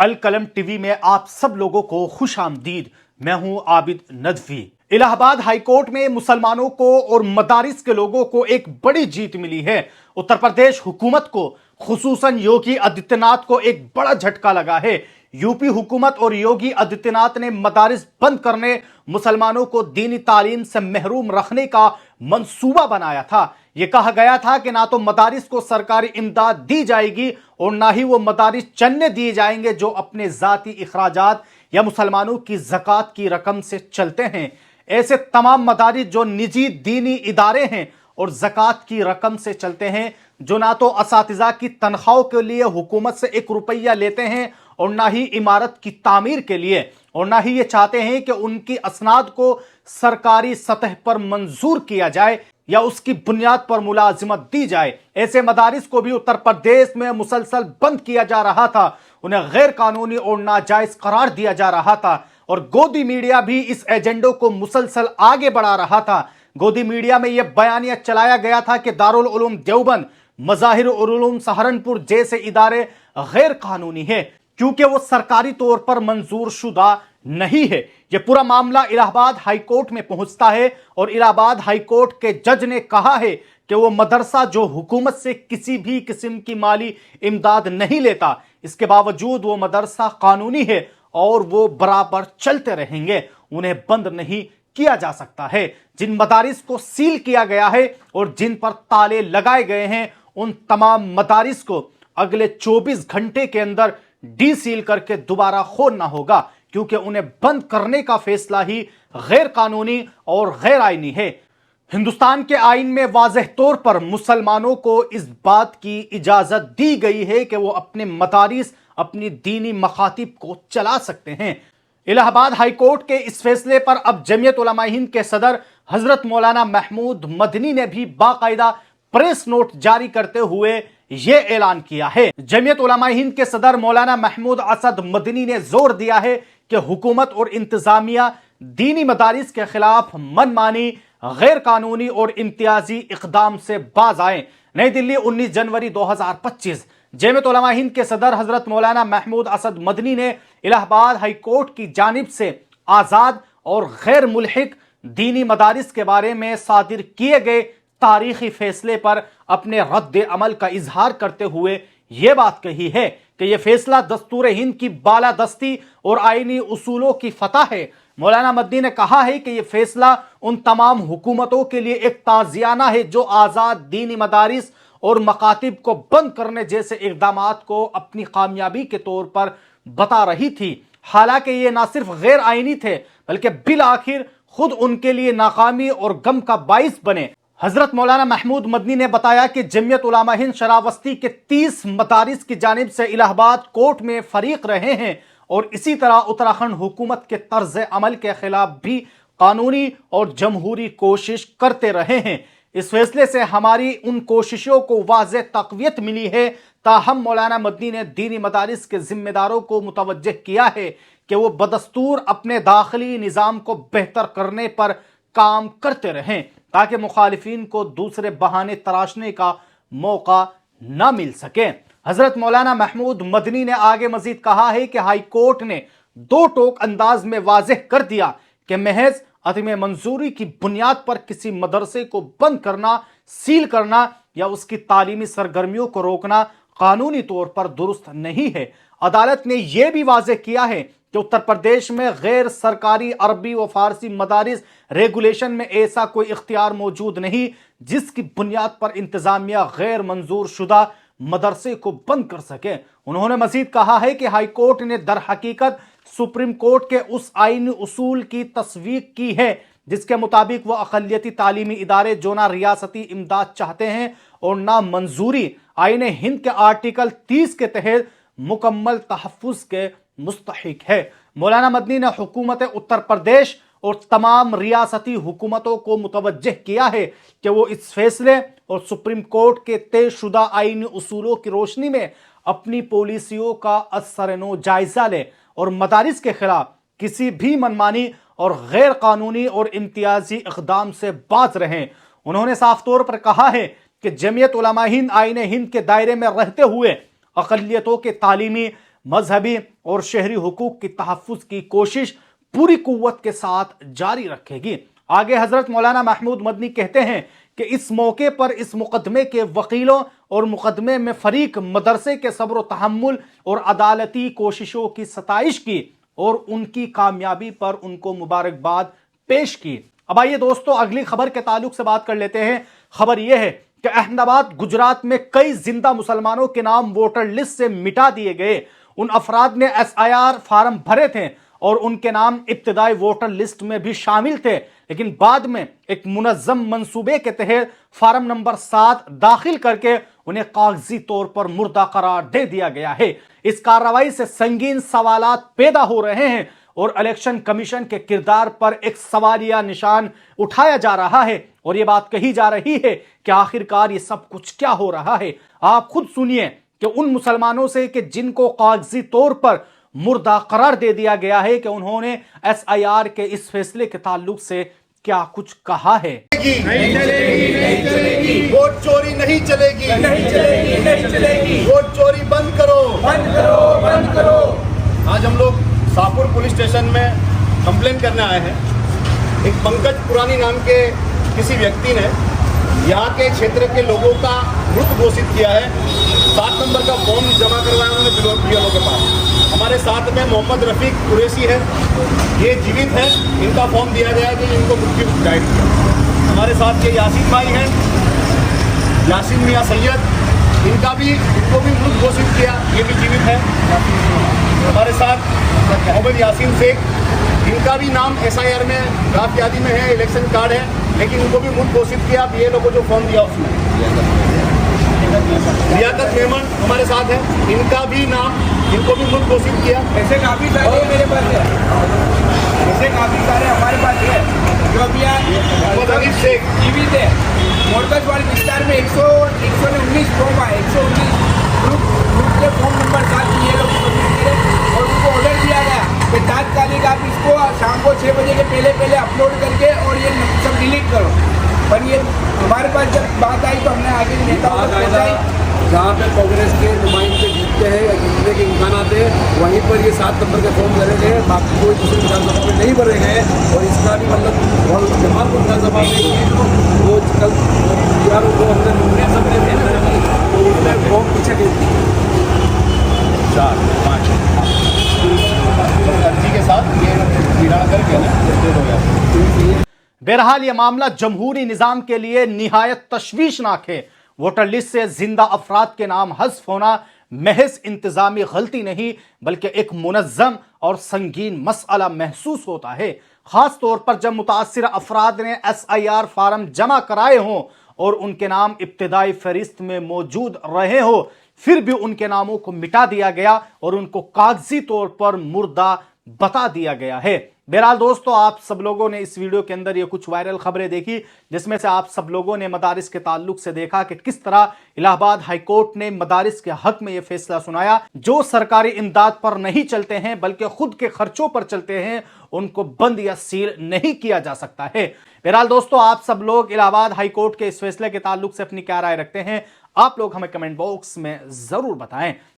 अलकलम TV में आप सब लोगों को खुश आमदीद। मैं हूं आबिद नदवी। इलाहाबाद हाईकोर्ट में मुसलमानों को और मदारिस के लोगों को एक बड़ी जीत मिली है। उत्तर प्रदेश हुकूमत को, खुसूसन योगी आदित्यनाथ को एक बड़ा झटका लगा है। यूपी हुकूमत और योगी आदित्यनाथ ने मदारिस बंद करने, मुसलमानों को दीनी तालीम से महरूम रखने का मंसूबा बनाया था। यह कहा गया था कि ना तो मदारिस को सरकारी इमदाद दी जाएगी और ना ही वो मदारिस चलने दिए जाएंगे जो अपने जाती इखराजात या मुसलमानों की ज़कात की रकम से चलते हैं। ऐसे तमाम मदारिस जो निजी दीनी इदारे हैं और ज़कात की रकम से चलते हैं, जो ना तो असातिज़ा की तनख्वाहों के लिए हुकूमत से 1 रुपया लेते हैं और ना ही इमारत की तामीर के लिए, और ना ही ये चाहते हैं कि उनकी असनाद को सरकारी सतह पर मंजूर किया जाए या उसकी बुनियाद पर मुलाजिमत दी जाए। ऐसे मदारिस को भी उत्तर प्रदेश में मुसलसल बंद किया जा रहा था, उन्हें गैर कानूनी और नाजायज करार दिया जा रहा था और गोदी मीडिया भी इस एजेंडे को मुसलसल आगे बढ़ा रहा था। गोदी मीडिया में यह बयानिया चलाया गया था कि दारुल उलूम देवबंद, मज़ाहिर उलूम सहारनपुर जैसे इदारे गैर कानूनी है क्योंकि वो सरकारी तौर पर मंजूर शुदा नहीं है। यह पूरा मामला इलाहाबाद हाईकोर्ट में पहुंचता है और इलाहाबाद हाईकोर्ट के जज ने कहा है कि वो मदरसा जो हुकूमत से किसी भी किस्म की माली इमदाद नहीं लेता, इसके बावजूद वो मदरसा कानूनी है और वो बराबर चलते रहेंगे, उन्हें बंद नहीं किया जा सकता है। जिन मदारिस को सील किया गया है और जिन पर ताले लगाए गए हैं, उन तमाम मदारिस को अगले 24 घंटे के अंदर डी सील करके दोबारा खोलना होगा क्योंकि उन्हें बंद करने का फैसला ही गैर कानूनी और गैर आईनी है। हिंदुस्तान के आईन में वाज़ेह तौर पर मुसलमानों को इस बात की इजाजत दी गई है कि वो अपने मदारिस, अपनी दीनी मखातिब को चला सकते हैं। इलाहाबाद हाईकोर्ट के इस फैसले पर अब जमीयत उलमा हिंद के सदर हजरत मौलाना महमूद मदनी ने भी बाकायदा प्रेस नोट जारी करते हुए यह ऐलान किया है। जमीयत उलमा हिंद के सदर मौलाना महमूद असद मदनी ने जोर दिया है कि हुकूमत और इंतजामिया दीनी मदारिस के खिलाफ मनमानी, गैर कानूनी और इम्तियाजी इकदाम से बाज आए। नई दिल्ली 19 जनवरी 2025। जमीयत उलमा हिंद के सदर हजरत मौलाना महमूद असद मदनी ने इलाहाबाद हाईकोर्ट की जानिब से आज़ाद और गैर मुल्हिक दीनी मदारिस के बारे में सादिर किए गए तारीखी फैसले पर अपने रद्द अमल का इजहार करते हुए यह बात कही है कि यह फैसला दस्तूर हिंद की बालादस्ती और आईनी उसूलों की फतह है। मौलाना मदनी ने कहा है कि यह फैसला उन तमाम हुकूमतों के लिए एक ताजियाना है जो आज़ाद दीनी मदारिस और मकातिब को बंद करने जैसे इक़दामात को अपनी कामयाबी के तौर पर बता रही थी। हालांकि ये ना सिर्फ गैर आईनी थे बल्कि बिल आखिर खुद उनके लिए नाकामी और गम का बाइस बने। हजरत मौलाना महमूद मदनी ने बताया कि जमीयत उलमा हिंद शरावस्ती के 30 मदारिस की जानिब से इलाहाबाद कोर्ट में फरीक रहे हैं और इसी तरह उत्तराखंड हुकूमत के तर्ज अमल के खिलाफ भी कानूनी और जमहूरी कोशिश करते रहे हैं। इस फैसले से हमारी उन कोशिशों को वाज़ेह तक़वियत मिली है। ताहम मौलाना मदनी ने दीनी मदारिस के जिम्मेदारों को मुतवज्जह किया है कि वो बदस्तूर अपने दाखिली निज़ाम को बेहतर करने पर काम करते रहें ताकि मुखालिफिन को दूसरे बहाने तराशने का मौका न मिल सके। हजरत मौलाना महमूद मदनी ने आगे मजीद कहा है कि हाई कोर्ट ने 2 टोक अंदाज में वाज़ेह कर दिया कि महज अदम मंजूरी की बुनियाद पर किसी मदरसे को बंद करना, सील करना या उसकी तालीमी सरगर्मियों को रोकना कानूनी तौर पर दुरुस्त नहीं है। अदालत ने यह भी वाज़ेह किया है कि उत्तर प्रदेश में गैर सरकारी अरबी व फारसी मदारिस रेगुलेशन में ऐसा कोई इख्तियार मौजूद नहीं जिसकी बुनियाद पर इंतजामिया गैर मंजूर शुदा मदरसे को बंद कर सके। उन्होंने मजीद कहा है कि हाई कोर्ट ने दर हकीकत सुप्रीम कोर्ट के उस आईनी उसूल की तस्वीक की है जिसके मुताबिक वह अक़लियती तालीमी इदारे जो ना रियासती इमदाद चाहते हैं और ना मंजूरी आईन हिंद के आर्टिकल 30 के तहत मुकम्मल तहफ़्फ़ुज़ के मुस्तहिक है। मौलाना मदनी ने हुकूमत उत्तर प्रदेश और तमाम रियासती हुकूमतों को मुतवज्जह किया है कि वो इस फैसले और सुप्रीम कोर्ट के तयशुदा आईनी उसूलों की रोशनी में अपनी पॉलिसियों का असरनो जायजा ले और मदारिस के खिलाफ किसी भी मनमानी और गैर कानूनी और इम्तियाजी इक़दाम से बाज रहें। उन्होंने साफ तौर पर कहा है कि जमीयत उलमा हिंद आईन हिंद के दायरे में रहते हुए अक़लियतों के तालीमी, मजहबी और शहरी हुकूक की तहफ्फुज की कोशिश पूरी कुव्वत के साथ जारी रखेगी। आगे हजरत मौलाना महमूद मदनी कहते हैं कि इस मौके पर इस मुकदमे के वकीलों और मुकदमे में फरीक मदरसे के सब्र व तहम्मुल और अदालती कोशिशों की सताइश की और उनकी कामयाबी पर उनको मुबारकबाद पेश की। अब आइए दोस्तों अगली खबर के ताल्लुक से बात कर लेते हैं। खबर यह है कि अहमदाबाद गुजरात में कई जिंदा मुसलमानों के नाम वोटर लिस्ट से मिटा दिए गए। उन अफराद ने SIR फार्म भरे थे और उनके नाम इब्तिदाई वोटर लिस्ट में भी शामिल थे, लेकिन बाद में एक मुनज़्ज़म मंसूबे के तहत फार्म नंबर 7 दाखिल करके उन्हें कागजी तौर पर मुर्दा करार दे दिया गया है। इस कार्रवाई से संगीन सवालात पैदा हो रहे हैं और इलेक्शन कमीशन के किरदार पर एक सवालिया निशान उठाया जा रहा है और यह बात कही जा रही है कि आखिरकार ये सब कुछ क्या हो रहा है। आप खुद सुनिए कि उन मुसलमानों से कि जिनको कागजी तौर पर मुर्दा करार दे दिया गया है कि उन्होंने SIR के इस फैसले के ताल्लुक से क्या कुछ कहा है। नहीं चलेगी, नहीं चलेगी, वोट चोरी नहीं चलेगी, नहीं चलेगी, नहीं चलेगी, वोट चोरी बंद करो, बंद करो, बंद करो। आज हम लोग शाहपुर पुलिस स्टेशन में कंप्लेन करने आए हैं। एक पंकज पुरानी नाम के किसी व्यक्ति ने यहाँ के क्षेत्र के लोगों का मृत घोषित किया है। 7 नंबर का फॉर्म जमा करवाया उन्होंने BLO के पास। हमारे साथ में मोहम्मद रफीक कुरैशी है, ये जीवित है, इनका फॉर्म दिया गया है कि इनको मृत्यु गाइड किया। हमारे साथ ये यासीन भाई हैं, यासीन मियाँ सैयद, इनको भी मृत घोषित किया, ये भी जीवित है। हमारे साथ मोहम्मद यासीन शेख, इनका भी नाम SIR में ड्राफ्ट यादी में है, इलेक्शन कार्ड है, लेकिन उनको भी मृत घोषित किया BLO को जो फॉर्म दिया उसमें। लियाकत मेमन हमारे साथ है, इनका भी नाम, इनको भी मृत घोषित किया। ऐसे काफी सारे मेरे पास है, ऐसे काफी सारे हमारे पास है जो अभी मोहम्मद अलीफ शेख जीवित है। मोरकजवाल विस्तार में 119 फॉर्म आए, 119 ग्रुप के फॉर्म नंबर 7 ये लोग और उनको ऑर्डर दिया गया कि तात्कालिक आप इसको शाम को 6 बजे के पहले अपलोड करके और ये सब डिलीट करो। पर ये हमारे पास जब बात आई तो हमने आगे नेताओं को पहुँचाई। जहाँ पे कांग्रेस के नुमाइंदे जीतते हैं या जीतने के इम्कानात है, वहीं पर ये 7 नंबर के फॉर्म भरे गए, बाकी कोई दूसरी विधानसभा में नहीं भरे गए। और इसका भी मतलब और जमालपुर विधानसभा में वो कल यार वो हमने नोमिनेशन में भेजा नहीं तो उसमें फॉर्म पीछे गई थी 4-5 अर्जी के साथ ये गिरा करके हो गया। बहरहाल यह मामला जमहूरी निजाम के लिए निहायत तशवीशनाक है। वोटर लिस्ट से जिंदा अफराद के नाम हज़्फ होना महज इंतजामी गलती नहीं बल्कि एक मुनज़्ज़म और संगीन मसला महसूस होता है, खास तौर पर जब मुतासिर अफराद ने SIR फार्म जमा कराए हों और उनके नाम इब्तिदाई फहरिस्त में मौजूद रहे हो, फिर भी उनके नामों को मिटा दिया गया और उनको कागजी तौर पर मुर्दा बता दिया गया है। बहरहाल दोस्तों, आप सब लोगों ने इस वीडियो के अंदर ये कुछ वायरल खबरें देखी, जिसमें से आप सब लोगों ने मदारिस के ताल्लुक से देखा कि किस तरह इलाहाबाद हाई कोर्ट ने मदारिस के हक में यह फैसला सुनाया। जो सरकारी इमदाद पर नहीं चलते हैं बल्कि खुद के खर्चों पर चलते हैं, उनको बंद या सील नहीं किया जा सकता है। बहरहाल दोस्तों, आप सब लोग इलाहाबाद हाई कोर्ट के इस फैसले के ताल्लुक से अपनी क्या राय रखते हैं, आप लोग हमें कमेंट बॉक्स में जरूर बताएं।